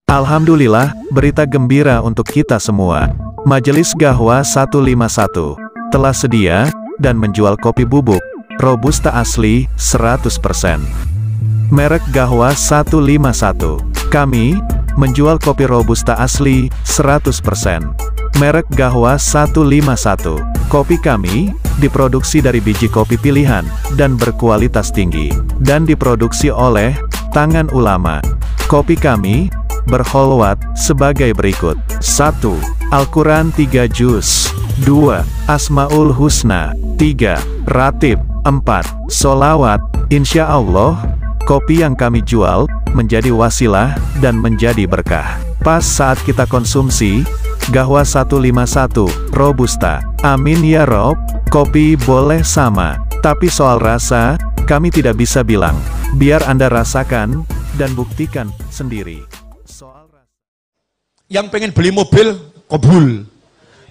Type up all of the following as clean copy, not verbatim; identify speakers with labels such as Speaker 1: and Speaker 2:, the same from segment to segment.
Speaker 1: Alhamdulillah, berita gembira untuk kita semua. Majelis Gahwa 151 telah sedia dan menjual kopi bubuk Robusta asli 100%. Merek Gahwa 151. Kami menjual kopi Robusta asli 100%. Merek Gahwa 151. Kopi kami diproduksi dari biji kopi pilihan dan berkualitas tinggi dan diproduksi oleh tangan ulama. Kopi kami berholwat sebagai berikut. 1. Al-Quran 3 juz. 2. Asmaul Husna. 3. Ratib. 4. Solawat. Insya Allah, kopi yang kami jual menjadi wasilah dan menjadi berkah. Pas saat kita konsumsi, Gahwa 151, Robusta. Amin ya Rob. Kopi boleh sama, tapi soal rasa, kami tidak bisa bilang. Biar Anda rasakan dan buktikan sendiri.
Speaker 2: Yang pengen beli mobil, kabul.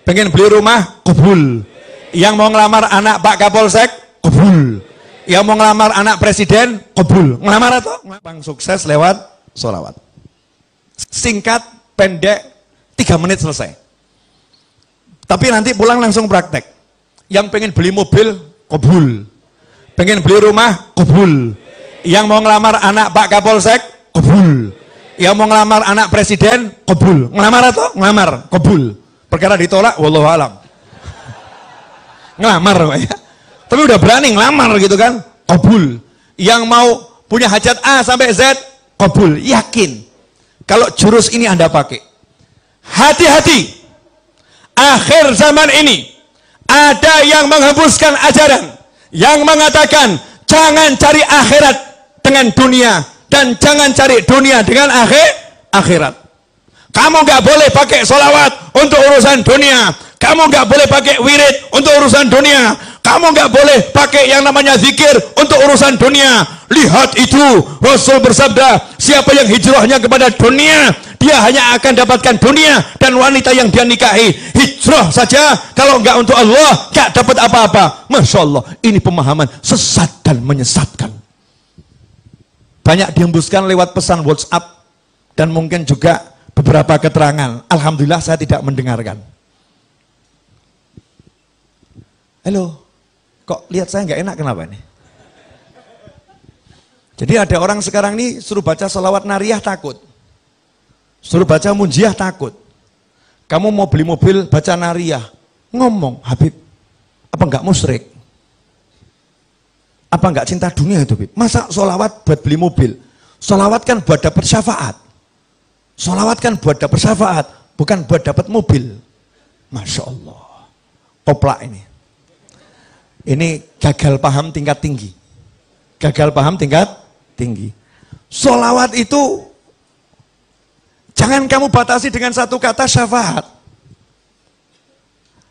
Speaker 2: Pengen beli rumah, kabul. Yang mau ngelamar anak Pak Kapolsek, kabul. Yang mau ngelamar anak presiden, kabul. Ngelamar atau? Bang sukses lewat sholawat. Singkat, pendek, 3 menit selesai. Tapi nanti pulang langsung praktek. Yang pengen beli mobil, kabul. Pengen beli rumah, kabul. Yang mau ngelamar anak Pak Kapolsek, kabul. Yang mau ngelamar anak presiden, kabul. Ngelamar atau? Ngelamar, kabul. Perkara ditolak, wallahu alam. Ngelamar, Pak ya. Tapi udah berani ngelamar gitu kan, kabul. Yang mau punya hajat A sampai Z, kabul. Yakin. Kalau jurus ini Anda pakai. Hati-hati. Akhir zaman ini, ada yang menghembuskan ajaran, yang mengatakan, jangan cari akhirat dengan dunia, dan jangan cari dunia dengan akhirat. Kamu nggak boleh pakai sholawat untuk urusan dunia. Kamu nggak boleh pakai wirid untuk urusan dunia. Kamu nggak boleh pakai yang namanya zikir untuk urusan dunia. Lihat itu, Rasul bersabda, siapa yang hijrahnya kepada dunia, dia hanya akan dapatkan dunia dan wanita yang dia nikahi. Hijrah saja, kalau nggak untuk Allah, nggak dapat apa-apa. Masya Allah, ini pemahaman sesat dan menyesatkan. Banyak dihembuskan lewat pesan WhatsApp dan mungkin juga beberapa keterangan. Alhamdulillah saya tidak mendengarkan. Halo, kok lihat saya nggak enak, kenapa ini? Jadi ada orang sekarang ini suruh baca sholawat nariyah takut. Suruh baca munjiah takut. Kamu mau beli mobil baca nariyah. Ngomong, Habib, apa nggak musyrik? Apa nggak cinta dunia itu, Habib? Masa sholawat buat beli mobil? Sholawat kan buat dapat syafaat. Sholawat kan buat dapat syafaat, bukan buat dapat mobil. Masya Allah. Oplak ini. Ini gagal paham tingkat tinggi. Gagal paham tingkat tinggi. Sholawat itu jangan kamu batasi dengan satu kata syafaat.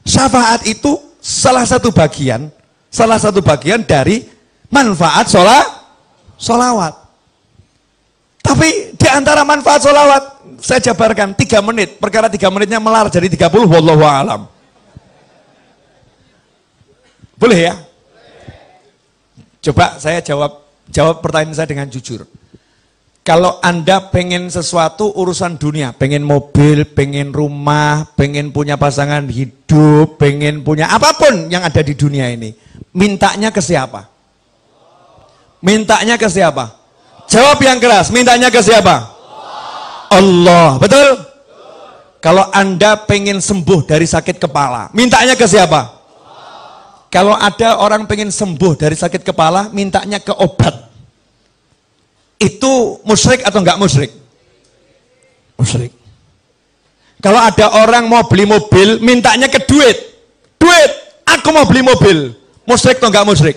Speaker 2: Syafaat itu salah satu bagian dari manfaat sholawat. Tapi di antara manfaat sholawat, saya jabarkan 3 menit. Perkara 3 menitnya melar jadi 30, wallahu a'lam. Boleh ya? Coba saya jawab pertanyaan saya dengan jujur. Kalau Anda pengen sesuatu urusan dunia, pengen mobil, pengen rumah, pengen punya pasangan hidup, pengen punya apapun yang ada di dunia ini, mintanya ke siapa? Mintanya ke siapa? Jawab yang keras, mintanya ke siapa? Allah, betul? Kalau Anda pengen sembuh dari sakit kepala, mintanya ke siapa? Kalau ada orang pengen sembuh dari sakit kepala, mintanya ke obat. Itu musyrik atau enggak musyrik? Musyrik. Kalau ada orang mau beli mobil, mintanya ke duit. Duit, aku mau beli mobil. Musyrik atau enggak musyrik?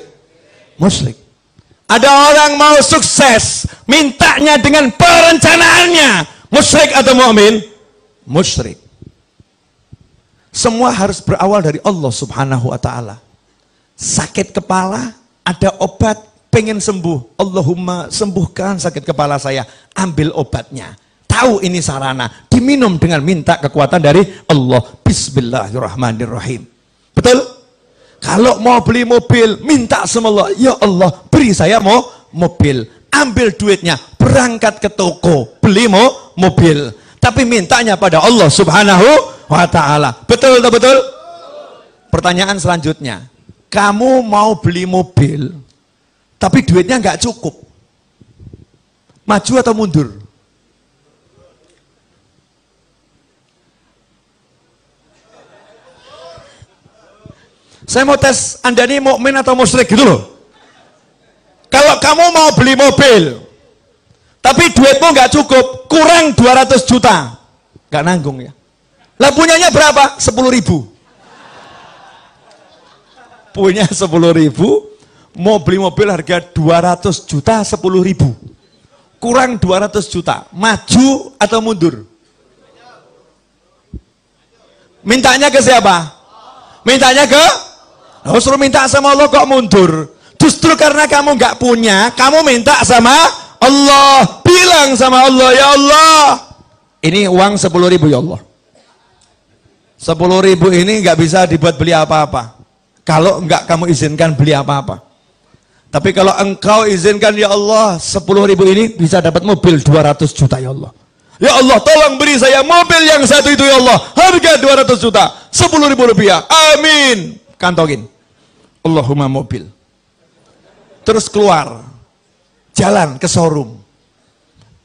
Speaker 2: Musyrik. Ada orang mau sukses, mintanya dengan perencanaannya. Musyrik atau mukmin? Musyrik. Semua harus berawal dari Allah Subhanahu wa ta'ala. Sakit kepala, ada obat, pengen sembuh. Allahumma sembuhkan sakit kepala saya. Ambil obatnya. Tahu ini sarana. Diminum dengan minta kekuatan dari Allah. Bismillahirrahmanirrahim. Betul? Kalau mau beli mobil, minta sama Allah. Ya Allah, beri saya mobil. Ambil duitnya, berangkat ke toko, beli mobil. Tapi mintanya pada Allah Subhanahu wa ta'ala. Betul atau betul? Pertanyaan selanjutnya. Kamu mau beli mobil, tapi duitnya nggak cukup. Maju atau mundur? Saya mau tes Anda ini mukmin atau musyrik gitu loh. Kalau kamu mau beli mobil, tapi duitmu nggak cukup, kurang 200 juta, nggak nanggung ya. Lah punyanya berapa? 10.000. Punya 10.000, mau beli mobil harga 200 juta, 10.000. Kurang 200 juta, maju atau mundur? Mintanya ke siapa? Mintanya ke? Suruh minta sama Allah kok mundur. Justru karena kamu nggak punya, kamu minta sama Allah. Bilang sama Allah, ya Allah, ini uang 10.000 ya Allah. 10.000 ini nggak bisa dibuat beli apa-apa. Kalau nggak kamu izinkan beli apa-apa. Tapi kalau engkau izinkan ya Allah, 10.000 ini bisa dapat mobil 200 juta ya Allah. Ya Allah, tolong beri saya mobil yang satu itu ya Allah. Harga 200 juta, 10.000 rupiah. Amin. Kantongin. Allahumma mobil. Terus keluar. Jalan ke showroom.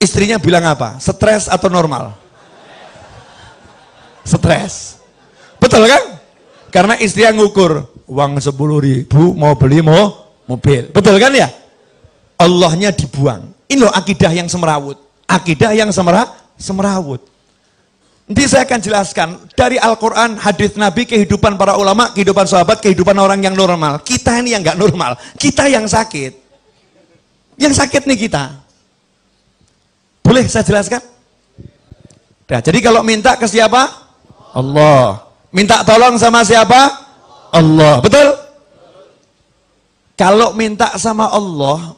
Speaker 2: Istrinya bilang apa? Stres atau normal? Stres. Betul kan? Karena istrinya ngukur. Uang 10.000 mau beli mobil. Betul kan ya? Allahnya dibuang. Ini loh akidah yang semerawut. Akidah yang semerawut. Nanti saya akan jelaskan dari Al-Quran, hadis Nabi, kehidupan para ulama, kehidupan sahabat, kehidupan orang yang normal. Kita ini yang nggak normal, kita yang sakit. Yang sakit nih kita. Boleh saya jelaskan? Nah, jadi kalau minta ke siapa? Allah. Minta tolong sama siapa? Allah. Betul? Kalau minta sama Allah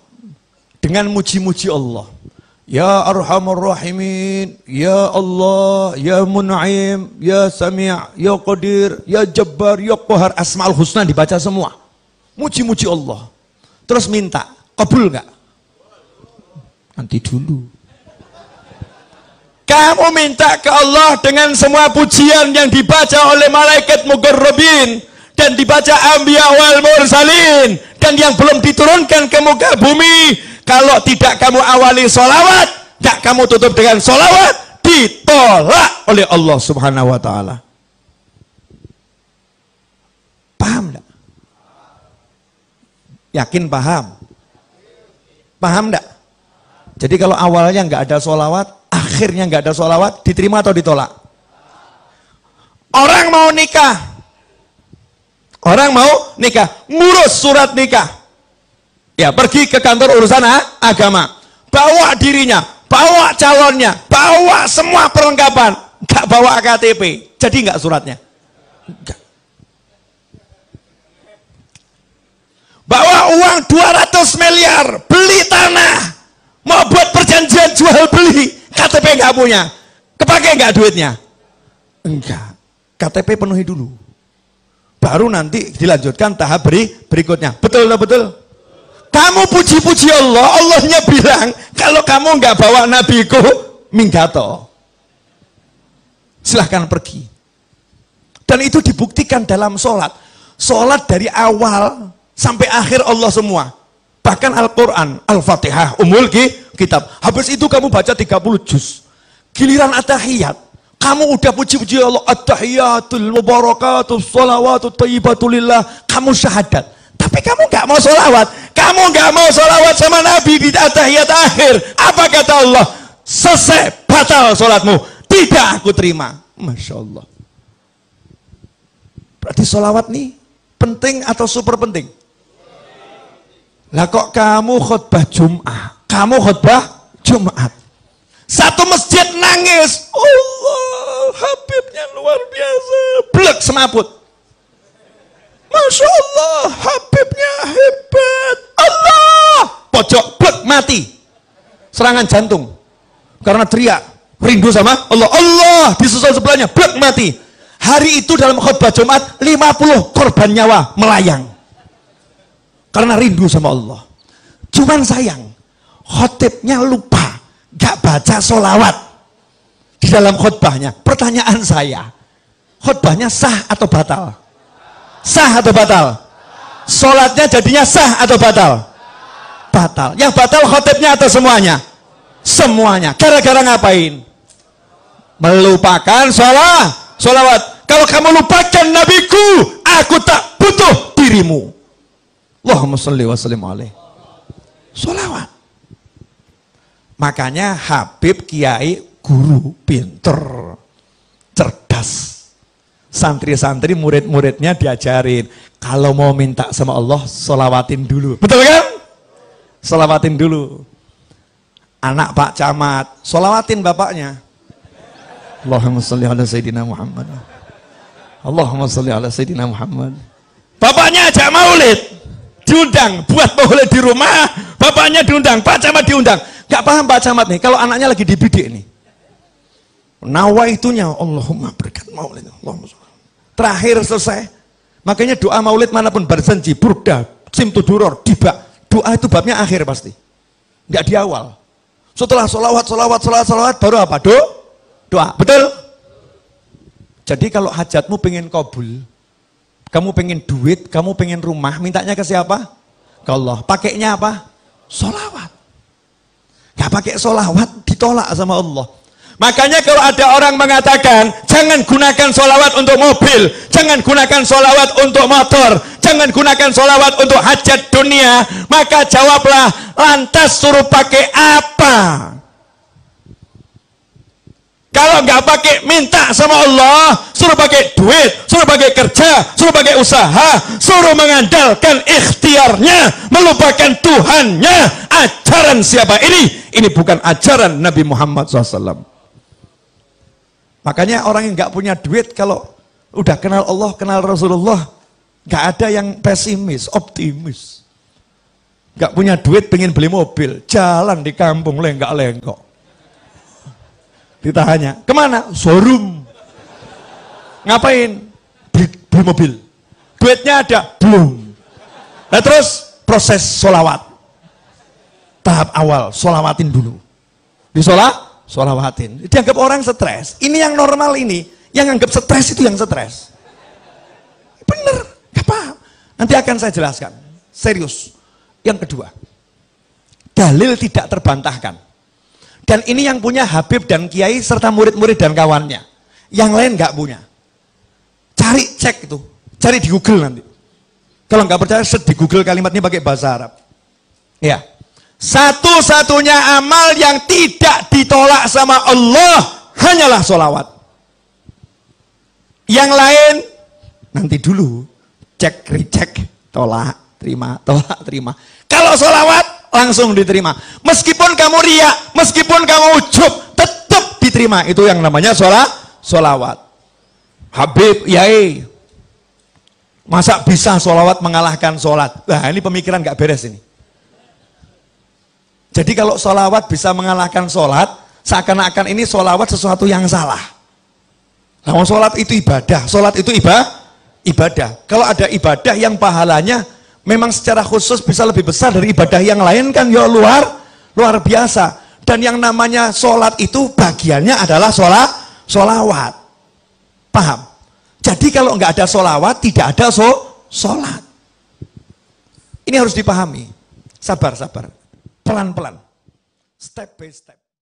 Speaker 2: dengan muji-muji Allah. Ya Arhamar Rahimin, Ya Allah, Ya Mun'im, Ya Sami', Ya Qadir, Ya Jabbar, Ya Qahar, Asma'ul Husna dibaca semua. Muji-muji Allah. Terus minta, kabul nggak? Nanti dulu. Kamu minta ke Allah dengan semua pujian yang dibaca oleh malaikat muqarrabin dan dibaca anbiya wal mursalin dan yang belum diturunkan ke muka bumi. Kalau tidak kamu awali sholawat, tidak kamu tutup dengan sholawat, ditolak oleh Allah Subhanahu wa ta'ala. Paham tidak? Yakin paham? Paham tidak? Jadi kalau awalnya nggak ada sholawat, akhirnya nggak ada sholawat, diterima atau ditolak? Orang mau nikah, ngurus surat nikah. Ya, pergi ke kantor urusan agama, bawa dirinya, bawa calonnya, bawa semua perlengkapan, nggak bawa KTP, jadi nggak suratnya? Enggak. Bawa uang 200 miliar, beli tanah, mau buat perjanjian jual beli, KTP nggak punya, kepake nggak duitnya? Enggak, KTP penuhi dulu, baru nanti dilanjutkan tahap berikutnya. Betul atau betul? Kamu puji-puji Allah, Allahnya bilang, kalau kamu nggak bawa nabiku, minggato. Silahkan pergi. Dan itu dibuktikan dalam sholat. Sholat dari awal sampai akhir Allah semua. Bahkan Al-Quran, Al-Fatihah, Ummul Kitab. Habis itu kamu baca 30 juz. Giliran at-tahiyat, kamu udah puji-puji Allah, at-tahiyatul mubarakatus salawatut thayyibatulillah, kamu syahadat. Tapi kamu nggak mau sholawat, kamu nggak mau sholawat sama Nabi di tahiyat akhir. Apa kata Allah? Selesai, batal sholatmu. Tidak aku terima. Masya Allah. Berarti sholawat nih penting atau super penting? Lah kok kamu khutbah Jumat, satu masjid nangis, Allah, Habibnya luar biasa, blek semaput. Masya Allah, Habibnya hebat. Allah, pojok, blek, mati. Serangan jantung. Karena teriak, rindu sama Allah. Allah, disusul sebelahnya, blek, mati. Hari itu dalam khutbah Jumat, 50 korban nyawa melayang. Karena rindu sama Allah. Cuman sayang, khotibnya lupa, gak baca sholawat. di dalam khutbahnya. Pertanyaan saya, khutbahnya sah atau batal? Sah atau batal? Sholatnya jadinya sah atau batal? Batal. Yang batal khotibnya atau semuanya? Semuanya. Gara-gara ngapain? Melupakan sholawat. Kalau kamu lupakan nabiku, aku tak butuh dirimu. Allahumma sholli wa sallim alaihi. Sholawat. Makanya Habib Kiai guru pinter, cerdas. Santri-santri murid-muridnya diajarin, kalau mau minta sama Allah, sholawatin dulu. Betul kan? Sholawatin dulu. Anak Pak Camat, sholawatin bapaknya. Allahumma sholli ala Sayyidina Muhammad. Allahumma sholli ala Sayyidina Muhammad. Bapaknya ajak maulid, diundang, buat maulid di rumah, bapaknya diundang, Pak Camat diundang. Gak paham Pak Camat nih, kalau anaknya lagi dibidik nih. Nawaitunya, Allahumma berkat maulid. Allahumma sholli. Terakhir selesai. Makanya doa maulid manapun berjanji, burda, simtuduror, dibak. Doa itu babnya akhir pasti. Enggak di awal. Setelah sholawat, baru apa? Doa. Betul? Jadi kalau hajatmu pengen kabul, kamu pengen duit, kamu pengen rumah, mintanya ke siapa? Ke Allah. Pakainya apa? Sholawat. Gak pakai sholawat, ditolak sama Allah. Makanya kalau ada orang mengatakan, jangan gunakan sholawat untuk mobil, jangan gunakan sholawat untuk motor, jangan gunakan sholawat untuk hajat dunia, maka jawablah, lantas suruh pakai apa? Kalau nggak pakai minta sama Allah, suruh pakai duit, suruh pakai kerja, suruh pakai usaha, suruh mengandalkan ikhtiarnya, melupakan Tuhannya. Ajaran siapa ini? Ini bukan ajaran Nabi Muhammad SAW. Makanya orang yang nggak punya duit, kalau udah kenal Allah, kenal Rasulullah, nggak ada yang pesimis, optimis. Nggak punya duit, pengen beli mobil, jalan di kampung lenggak-lenggok. Ditanya, kemana? Showroom. Ngapain? Beli mobil. Duitnya ada? Belum. Nah terus proses sholawat. Tahap awal, sholawatin dulu. Sholawatin. Dianggap orang stres. Ini yang normal ini. Yang anggap stres itu yang stres. Bener, gak paham. Nanti akan saya jelaskan. Serius. Yang kedua, dalil tidak terbantahkan. Dan ini yang punya Habib dan Kiai serta murid-murid dan kawannya. Yang lain nggak punya. Cari, cek itu. Cari di Google nanti. Kalau nggak percaya, di Google kalimat ini pakai bahasa Arab. Ya. Satu-satunya amal yang tidak ditolak sama Allah hanyalah sholawat. Yang lain, nanti dulu. Cek, recek, tolak, terima, tolak, terima. Kalau sholawat, langsung diterima. Meskipun kamu riak, meskipun kamu ujub, tetap diterima. Itu yang namanya sholawat. Habib, Yai, masa bisa sholawat mengalahkan sholat? Nah ini pemikiran gak beres ini. Jadi kalau sholawat bisa mengalahkan sholat, seakan-akan ini sholawat sesuatu yang salah. Nah, sholat itu ibadah, sholat itu ibadah. Kalau ada ibadah yang pahalanya memang secara khusus bisa lebih besar dari ibadah yang lain kan ya luar biasa. Dan yang namanya sholat itu bagiannya adalah sholawat. Paham? Jadi kalau nggak ada sholawat, tidak ada sholat. Ini harus dipahami. Sabar. Pelan-pelan. Step by step.